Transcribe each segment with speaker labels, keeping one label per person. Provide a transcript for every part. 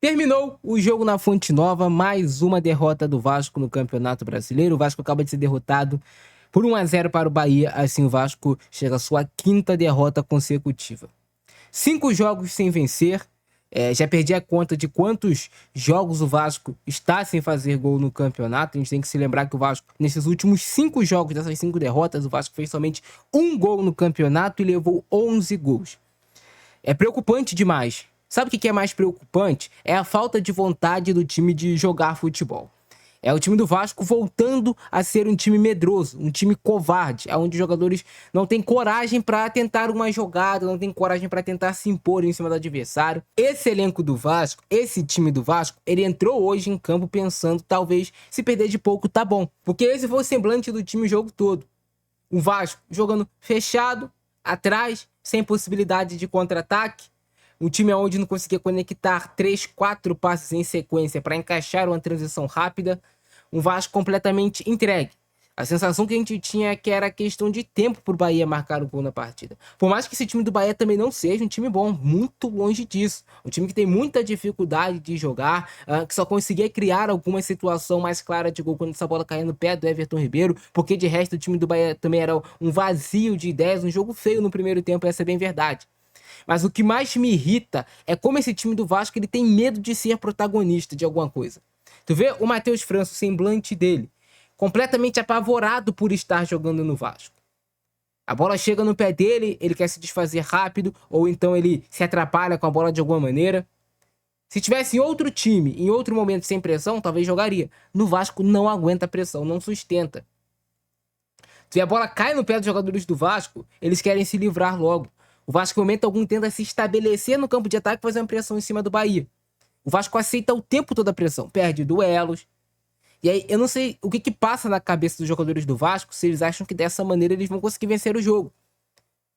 Speaker 1: Terminou o jogo na Fonte Nova, mais uma derrota do Vasco no Campeonato Brasileiro. O Vasco acaba de ser derrotado por 1-0 para o Bahia, assim o Vasco chega à sua quinta derrota consecutiva. 5 jogos sem vencer, já perdi a conta de quantos jogos o Vasco está sem fazer gol no campeonato. A gente tem que se lembrar que o Vasco, nesses últimos 5 jogos, dessas 5 derrotas, o Vasco fez somente 1 gol no campeonato e levou 11 gols. É preocupante demais. Sabe o que é mais preocupante? É a falta de vontade do time de jogar futebol. É o time do Vasco voltando a ser um time medroso, um time covarde, onde os jogadores não têm coragem para tentar uma jogada, não têm coragem para tentar se impor em cima do adversário. Esse elenco do Vasco, esse time do Vasco, ele entrou hoje em campo pensando, talvez, se perder de pouco tá bom. Porque esse foi o semblante do time o jogo todo. O Vasco jogando fechado, atrás, sem possibilidade de contra-ataque. Um time onde não conseguia conectar 3, 4 passes em sequência para encaixar uma transição rápida. Um Vasco completamente entregue. A sensação que a gente tinha é que era questão de tempo para o Bahia marcar o gol na partida. Por mais que esse time do Bahia também não seja um time bom, muito longe disso. Um time que tem muita dificuldade de jogar, que só conseguia criar alguma situação mais clara de gol quando essa bola caía no pé do Everton Ribeiro, porque de resto o time do Bahia também era um vazio de ideias, um jogo feio no primeiro tempo, essa é bem verdade. Mas o que mais me irrita é como esse time do Vasco ele tem medo de ser protagonista de alguma coisa. Tu vê o Matheus França, o semblante dele, completamente apavorado por estar jogando no Vasco. A bola chega no pé dele, ele quer se desfazer rápido, ou então ele se atrapalha com a bola de alguma maneira. Se tivesse em outro time, em outro momento sem pressão, talvez jogaria. No Vasco não aguenta pressão, não sustenta. Se a bola cai no pé dos jogadores do Vasco, eles querem se livrar logo. O Vasco, em momento algum, tenta se estabelecer no campo de ataque e fazer uma pressão em cima do Bahia. O Vasco aceita o tempo todo a pressão, perde duelos. E aí, eu não sei o que passa na cabeça dos jogadores do Vasco se eles acham que dessa maneira eles vão conseguir vencer o jogo.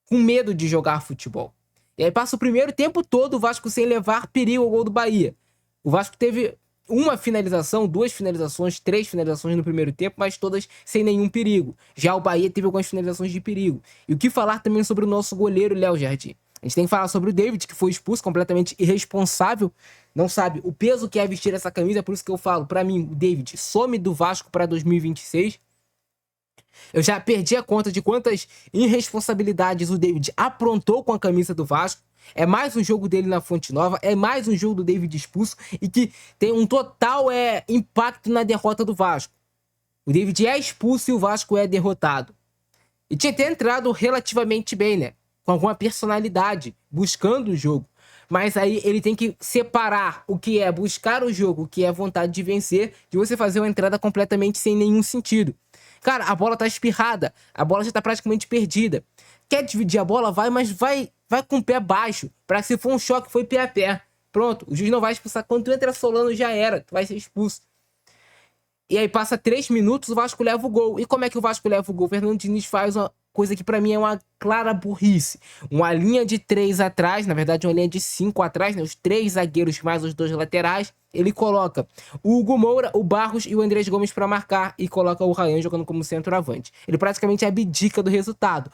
Speaker 1: Com medo de jogar futebol. E aí passa o primeiro tempo todo o Vasco sem levar perigo ao gol do Bahia. O Vasco teve uma finalização, 2 finalizações, 3 finalizações no primeiro tempo, mas todas sem nenhum perigo. Já o Bahia teve algumas finalizações de perigo. E o que falar também sobre o nosso goleiro, Léo Jardim? A gente tem que falar sobre o David, que foi expulso, completamente irresponsável. Não sabe o peso que é vestir essa camisa, é por isso que eu falo, pra mim, o David some do Vasco pra 2026. Eu já perdi a conta de quantas irresponsabilidades o David aprontou com a camisa do Vasco. É mais um jogo dele na Fonte Nova, é mais um jogo do David expulso e que tem um total impacto na derrota do Vasco. O David é expulso e o Vasco é derrotado. E tinha até entrado relativamente bem, né? Com alguma personalidade, buscando o jogo. Mas aí ele tem que separar o que é buscar o jogo, o que é vontade de vencer, de você fazer uma entrada completamente sem nenhum sentido. Cara, a bola tá espirrada, a bola já tá praticamente perdida. Quer dividir a bola? Vai, mas vai com o pé baixo, pra que se for um choque, foi pé a pé. Pronto, o juiz não vai expulsar. Quando tu entra solando, já era, tu vai ser expulso. E aí passa 3 minutos, o Vasco leva o gol. E como é que o Vasco leva o gol? O Fernando Diniz faz uma coisa que pra mim é uma clara burrice. Uma linha de 3 atrás, na verdade uma linha de 5 atrás, né? Os 3 zagueiros mais os 2 laterais. Ele coloca o Hugo Moura, o Barros e o Andrés Gomes pra marcar e coloca o Ryan jogando como centroavante. Ele praticamente abdica do resultado.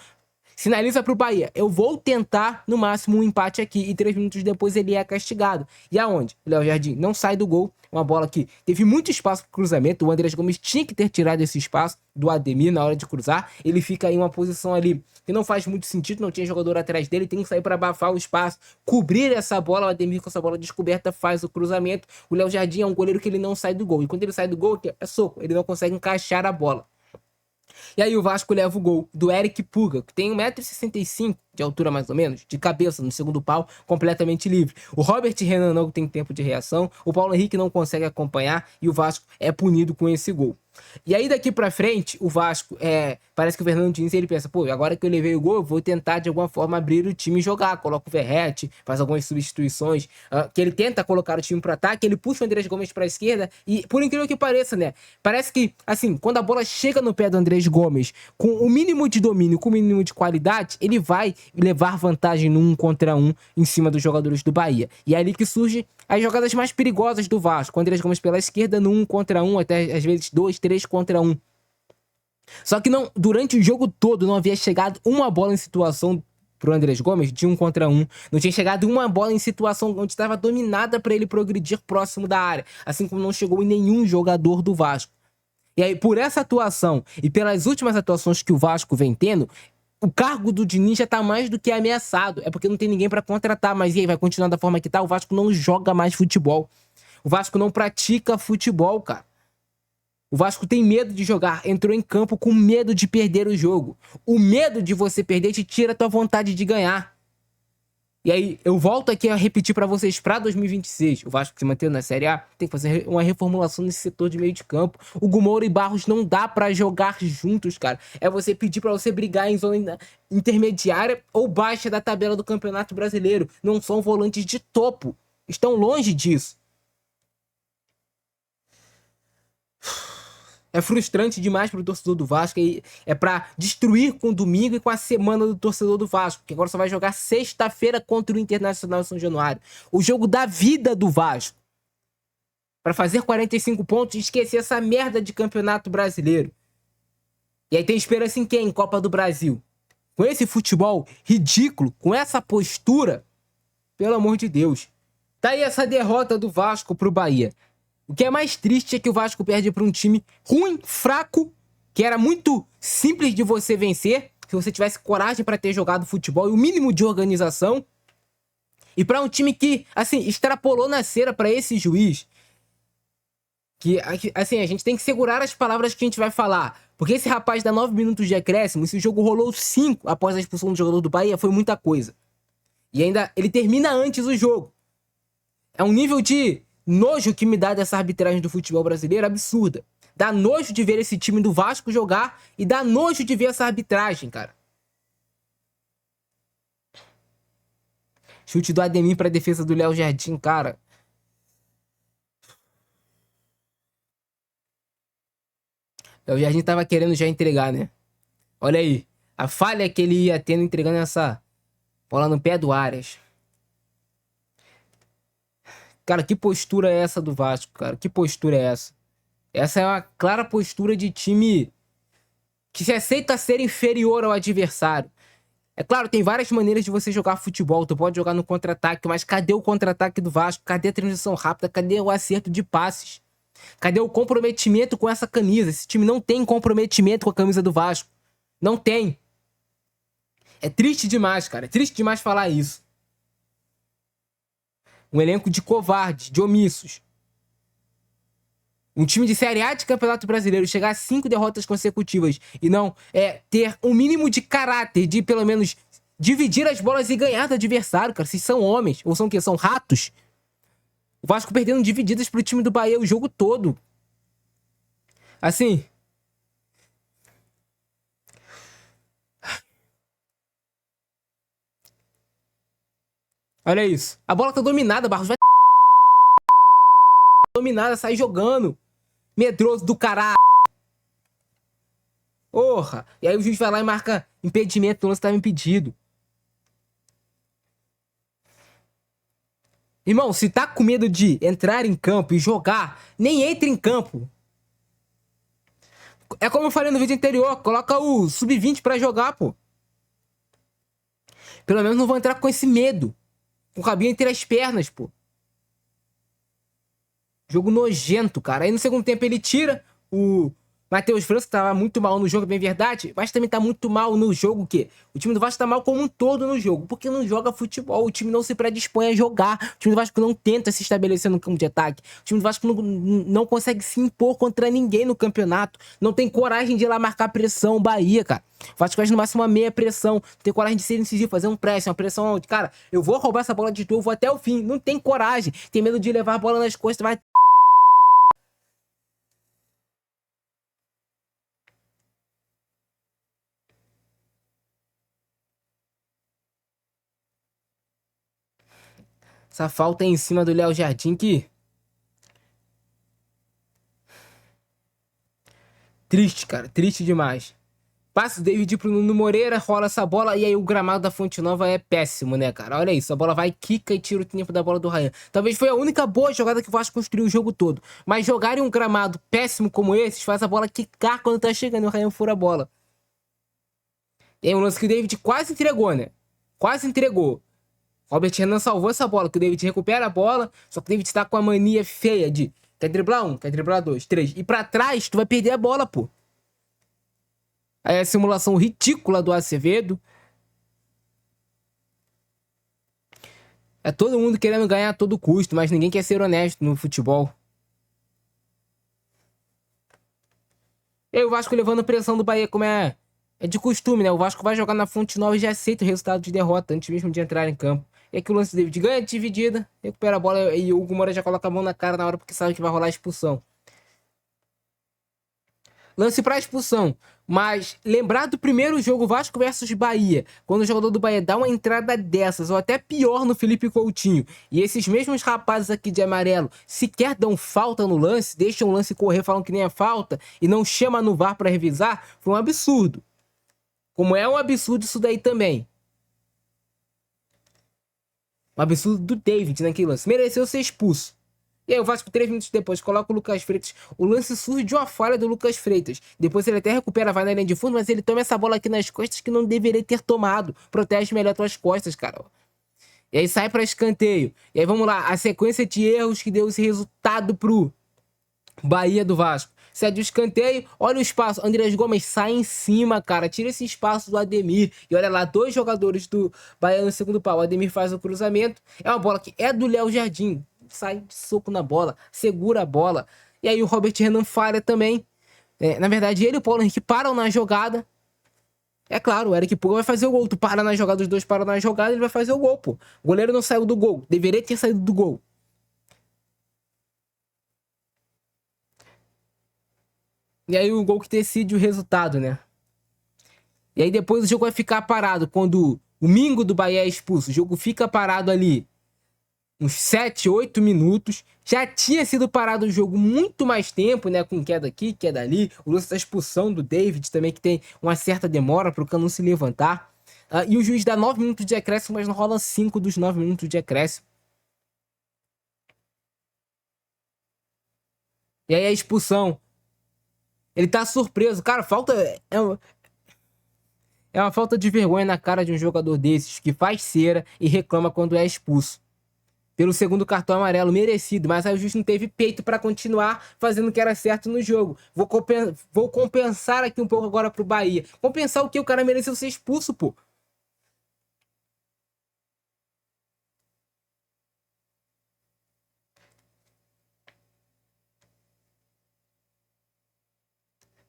Speaker 1: Sinaliza pro Bahia, eu vou tentar no máximo um empate aqui. E 3 minutos depois ele é castigado. E aonde? O Léo Jardim não sai do gol. Uma bola que teve muito espaço pro cruzamento. O Andrés Gomes tinha que ter tirado esse espaço do Ademir na hora de cruzar. Ele fica em uma posição ali que não faz muito sentido. Não tinha jogador atrás dele. Tem que sair para abafar o espaço, cobrir essa bola. O Ademir com essa bola descoberta faz o cruzamento. O Léo Jardim é um goleiro que ele não sai do gol. E quando ele sai do gol, é soco. Ele não consegue encaixar a bola. E aí o Vasco leva o gol do Eric Puga, que tem 1,65 m de altura mais ou menos, de cabeça no segundo pau, completamente livre. O Robert Renan não tem tempo de reação, o Paulo Henrique não consegue acompanhar e o Vasco é punido com esse gol. E aí daqui pra frente, o Vasco, parece que o Fernando Diniz, ele pensa, pô, agora que eu levei o gol, eu vou tentar de alguma forma abrir o time e jogar. Coloca o Verratti, faz algumas substituições, que ele tenta colocar o time pro ataque, ele puxa o Andrés Gomes pra esquerda e, por incrível que pareça, né, parece que, assim, quando a bola chega no pé do Andrés Gomes, com o mínimo de domínio, com o mínimo de qualidade, ele vai levar vantagem no 1 contra 1 em cima dos jogadores do Bahia. E é ali que surge as jogadas mais perigosas do Vasco. O Andrés Gomes pela esquerda no 1 contra 1, até às vezes 2, 3 contra 1. Só que não, durante o jogo todo não havia chegado uma bola em situação pro Andrés Gomes de 1 contra 1. Não tinha chegado uma bola em situação onde estava dominada para ele progredir próximo da área. Assim como não chegou em nenhum jogador do Vasco. E aí, por essa atuação e pelas últimas atuações que o Vasco vem tendo, o cargo do Diniz já tá mais do que ameaçado. É porque não tem ninguém para contratar. Mas e aí, vai continuar da forma que tá? O Vasco não joga mais futebol. O Vasco não pratica futebol, cara. O Vasco tem medo de jogar, entrou em campo com medo de perder o jogo. O medo de você perder te tira a tua vontade de ganhar. E aí, eu volto aqui a repetir pra vocês, pra 2026, o Vasco se mantendo na Série A, tem que fazer uma reformulação nesse setor de meio de campo. O Moura e Barros não dá pra jogar juntos, cara. É você pedir pra você brigar em zona intermediária ou baixa da tabela do Campeonato Brasileiro. Não são volantes de topo. Estão longe disso. É frustrante demais pro torcedor do Vasco. É pra destruir com o domingo e com a semana do torcedor do Vasco. Que agora só vai jogar sexta-feira contra o Internacional São Januário. O jogo da vida do Vasco. Pra fazer 45 pontos e esquecer essa merda de Campeonato Brasileiro. E aí tem esperança em quem? Copa do Brasil. Com esse futebol ridículo, com essa postura, pelo amor de Deus. Tá aí essa derrota do Vasco pro Bahia. O que é mais triste é que o Vasco perde para um time ruim, fraco, que era muito simples de você vencer, se você tivesse coragem para ter jogado futebol e o mínimo de organização. E para um time que, assim, extrapolou na cera para esse juiz. Que, assim, a gente tem que segurar as palavras que a gente vai falar. Porque esse rapaz dá 9 minutos de acréscimo, esse jogo rolou 5 após a expulsão do jogador do Bahia, foi muita coisa. E ainda, ele termina antes o jogo. É um nível de nojo que me dá dessa arbitragem do futebol brasileiro absurda. Dá nojo de ver esse time do Vasco jogar e dá nojo de ver essa arbitragem, cara. Chute do Ademir pra defesa do Léo Jardim, cara. Léo Jardim tava querendo já entregar, né? Olha aí. A falha que ele ia tendo entregando essa bola no pé do Arias. Cara, que postura é essa do Vasco, cara? Que postura é essa? Essa é uma clara postura de time que se aceita ser inferior ao adversário. É claro, tem várias maneiras de você jogar futebol. Tu pode jogar no contra-ataque, mas cadê o contra-ataque do Vasco? Cadê a transição rápida? Cadê o acerto de passes? Cadê o comprometimento com essa camisa? Esse time não tem comprometimento com a camisa do Vasco. Não tem. É triste demais, cara. É triste demais falar isso. Um elenco de covardes, de omissos. Um time de Série A de Campeonato Brasileiro chegar a 5 derrotas consecutivas e não ter um mínimo de caráter de, pelo menos, dividir as bolas e ganhar do adversário, cara. Vocês são homens. Ou são o quê? São ratos? O Vasco perdendo divididas pro time do Bahia o jogo todo. Assim... Olha isso. A bola tá dominada, Barros. Vai... Dominada, sai jogando. Medroso do caralho. Porra. E aí o juiz vai lá e marca impedimento. O lance tava impedido. Irmão, se tá com medo de entrar em campo e jogar, nem entre em campo. É como eu falei no vídeo anterior. Coloca o sub-20 pra jogar, pô. Pelo menos não vou entrar com esse medo. Com o rabinho entre as pernas, pô. Jogo nojento, cara. Aí no segundo tempo ele tira o Matheus França, que tava muito mal no jogo, bem verdade. Mas também tá muito mal no jogo, o quê? O time do Vasco tá mal como um todo no jogo. Porque não joga futebol. O time não se predispõe a jogar. O time do Vasco não tenta se estabelecer no campo de ataque. O time do Vasco não consegue se impor contra ninguém no campeonato. Não tem coragem de ir lá marcar pressão, Bahia, cara. O Vasco faz no máximo uma meia pressão. Não tem coragem de ser incisivo, fazer um press, uma pressão onde, cara, eu vou roubar essa bola de tu, eu vou até o fim. Não tem coragem. Tem medo de levar a bola nas costas, vai... Essa falta é em cima do Léo Jardim que... Triste, cara. Triste demais. Passa o David pro Nuno Moreira, rola essa bola e aí o gramado da Fonte Nova é péssimo, né, cara? Olha isso, a bola vai, quica e tira o tempo da bola do Ryan. Talvez foi a única boa jogada que o Vasco construiu o jogo todo. Mas jogar em um gramado péssimo como esse faz a bola quicar quando tá chegando e o Ryan fura a bola. E aí um lance que o David quase entregou, né? quase entregou. Robert Renan salvou essa bola, que o David recupera a bola, só que o David tá com a mania feia de quer driblar um, quer driblar dois, três. E pra trás, tu vai perder a bola, pô. Aí a simulação ridícula do Acevedo. É todo mundo querendo ganhar a todo custo, mas ninguém quer ser honesto no futebol. E aí o Vasco levando pressão do Bahia, como é de costume, né? O Vasco vai jogar na Fonte Nova e já aceita o resultado de derrota antes mesmo de entrar em campo. E aqui o lance do David ganha de dividida, recupera a bola e o Hugo Moura já coloca a mão na cara na hora porque sabe que vai rolar a expulsão. Lance para expulsão. Mas lembrar do primeiro jogo Vasco versus Bahia, quando o jogador do Bahia dá uma entrada dessas, ou até pior no Felipe Coutinho, e esses mesmos rapazes aqui de amarelo sequer dão falta no lance, deixam o lance correr, falam que nem é falta, e não chama no VAR para revisar, foi um absurdo. Como é um absurdo isso daí também. Um absurdo do David naquele lance. Mereceu ser expulso. E aí o Vasco, 3 minutos depois, coloca o Lucas Freitas. O lance surge de uma falha do Lucas Freitas. Depois ele até recupera, vai na linha de fundo, mas ele toma essa bola aqui nas costas que não deveria ter tomado. Protege melhor tuas costas, cara. E aí sai para escanteio. E aí vamos lá, a sequência de erros que deu esse resultado pro Bahia do Vasco. Cede o escanteio, olha o espaço. Andrés Gomes sai em cima, cara. Tira esse espaço do Ademir. E olha lá, 2 jogadores do Bahia no segundo pau. O Ademir faz o cruzamento. É uma bola que é do Léo Jardim. Sai de soco na bola, segura a bola. E aí o Robert Renan falha também. Na verdade, ele e o Paulo Henrique param na jogada. É claro, o Eric Pulga vai fazer o gol. Tu para na jogada, os dois param na jogada, ele vai fazer o gol, pô. O goleiro não saiu do gol. Deveria ter saído do gol. E aí o gol que decide o resultado, né? E aí depois o jogo vai ficar parado. Quando o Mingo do Bahia é expulso, o jogo fica parado ali uns 7, 8 minutos. Já tinha sido parado o jogo muito mais tempo, né? Com queda aqui, queda ali. O lance da expulsão do David também, que tem uma certa demora para o Cano se levantar. E o juiz dá 9 minutos de acréscimo, mas não rola 5 dos 9 minutos de acréscimo. E aí a expulsão. Ele tá surpreso. Cara, falta... É uma falta de vergonha na cara de um jogador desses que faz cera e reclama quando é expulso. Pelo segundo cartão amarelo merecido, mas aí o juiz não teve peito para continuar fazendo o que era certo no jogo. Vou compensar aqui um pouco agora pro Bahia. Compensar o que? O cara mereceu ser expulso, pô.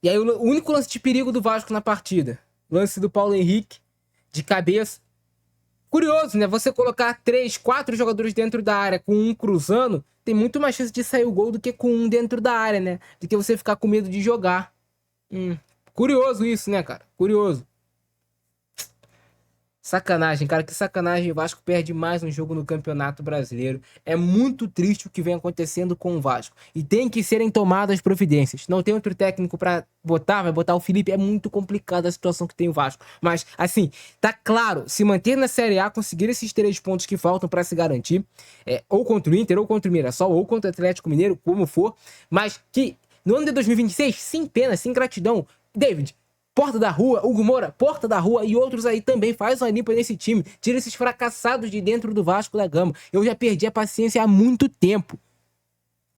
Speaker 1: E aí o único lance de perigo do Vasco na partida. Lance do Paulo Henrique, de cabeça. Curioso, né? Você colocar 3, 4 jogadores dentro da área com um cruzando, tem muito mais chance de sair o gol do que com um dentro da área, né? Do que você ficar com medo de jogar. Curioso isso, né, cara? Curioso. Sacanagem, cara, que sacanagem. O Vasco perde mais um jogo no Campeonato Brasileiro. É muito triste o que vem acontecendo com o Vasco. E tem que serem tomadas providências. Não tem outro técnico pra botar, vai botar o Felipe. É muito complicada a situação que tem o Vasco. Mas, assim, tá claro, se manter na Série A, conseguir esses 3 pontos que faltam pra se garantir, ou contra o Inter, ou contra o Mirassol, ou contra o Atlético Mineiro, como for, mas que no ano de 2026, sem pena, sem gratidão, David, Porta da Rua, Hugo Moura, Porta da Rua e outros aí também faz uma limpa nesse time. Tira esses fracassados de dentro do Vasco da Gama. Eu já perdi a paciência há muito tempo.